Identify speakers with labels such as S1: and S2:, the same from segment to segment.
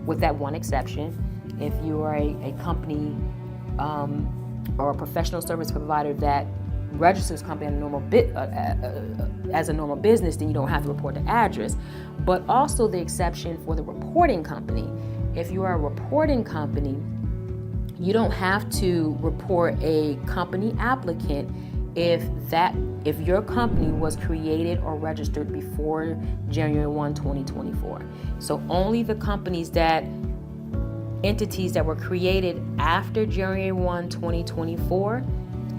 S1: with that one exception. If you are a company or a professional service provider that registers company as a normal business, then you don't have to report the address. But also the exception for the reporting company. If you are a reporting company, you don't have to report a company applicant if your company was created or registered before January 1, 2024. So only the entities that were created after January 1, 2024,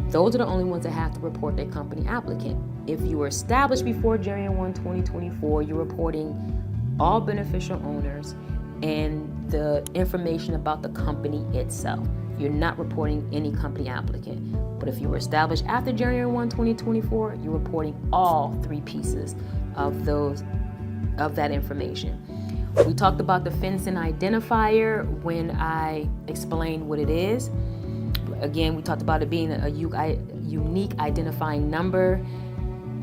S1: those are the only ones that have to report their company applicant. If you were established before January 1, 2024, you're reporting all beneficial owners and the information about the company itself. You're not reporting any company applicant. But if you were established after January 1, 2024, you're reporting all three pieces of that information. We talked about the FinCEN identifier when I explained what it is. Again, we talked about it being a unique identifying number,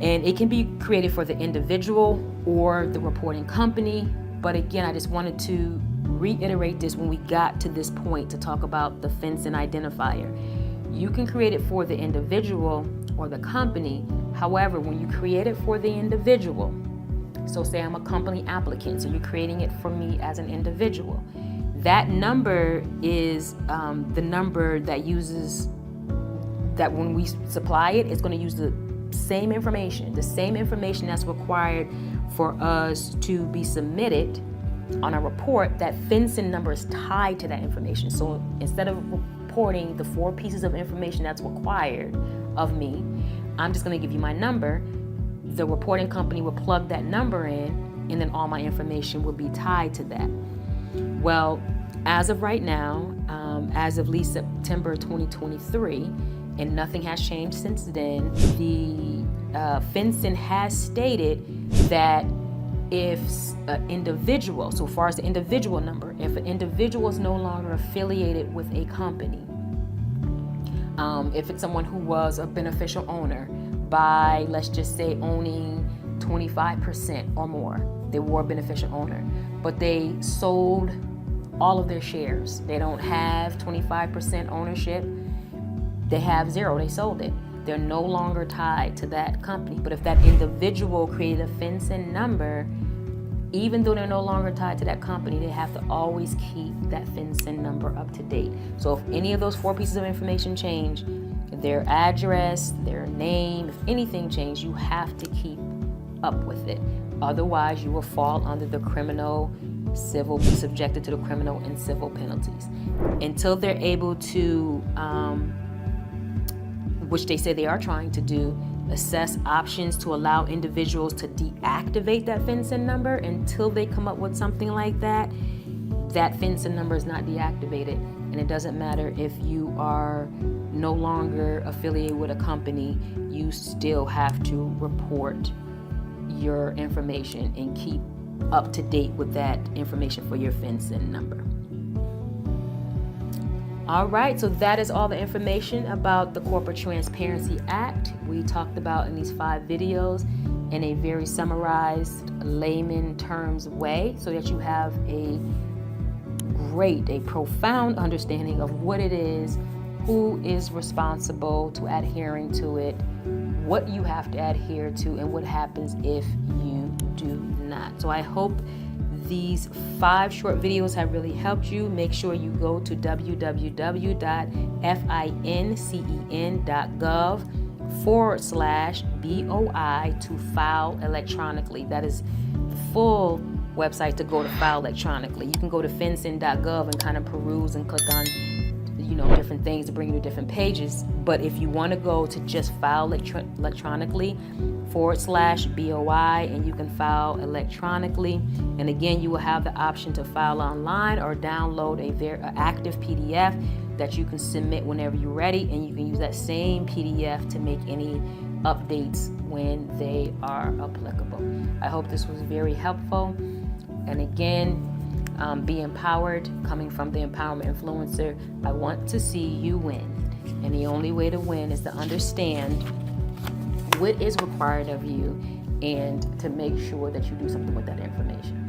S1: and it can be created for the individual or the reporting company. But again, I just wanted to reiterate this when we got to this point to talk about the FinCEN identifier. You can create it for the individual or the company. However, when you create it for the individual, so say I'm a company applicant, so you're creating it for me as an individual. That number is the number that when we supply it, it's going to use the same information that's required for us to be submitted on a report. That FinCEN number is tied to that information. So instead of reporting the 4 pieces of information that's required of me, I'm just going to give you my number. The reporting company will plug that number in, and then all my information will be tied to that. Well, as of right now, as of at least September 2023, and nothing has changed since then, the FinCEN has stated that if an individual, so far as the individual number, if an individual is no longer affiliated with a company, if it's someone who was a beneficial owner by, let's just say, owning 25% or more, they were a beneficial owner, but they sold all of their shares. They don't have 25% ownership. They have 0. They sold it. They're no longer tied to that company. But if that individual created a FinCEN number, even though they're no longer tied to that company, they have to always keep that FinCEN number up to date. So if any of those 4 pieces of information change, their address, their name, if anything changed, you have to keep up with it. Otherwise, you will fall under the be subjected to the criminal and civil penalties. Until they're able to, which they say they are trying to do, assess options to allow individuals to deactivate that FinCEN number. Until they come up with something like that, that FinCEN number is not deactivated. And it doesn't matter if you are no longer affiliated with a company, you still have to report your information and keep up to date with that information for your FinCEN number. All right, so that is all the information about the Corporate Transparency Act we talked about in these 5 videos in a very summarized, layman terms way, so that you have a profound understanding of what it is, who is responsible to adhering to it, what you have to adhere to, and what happens if you do not. So I hope these 5 short videos have really helped you. Make sure you go to www.fincen.gov/BOI to file electronically. That is the full website to go to file electronically. You can go to fincen.gov and kind of peruse and click on different things to bring you to different pages. But if you want to go to just file electronically /BOI, and you can file electronically. And again, you will have the option to file online or download a very active PDF that you can submit whenever you're ready, and you can use that same PDF to make any updates when they are applicable. I hope this was very helpful. And again, be empowered. Coming from the Empowerment Influencer, I want to see you win. And the only way to win is to understand what is required of you and to make sure that you do something with that information.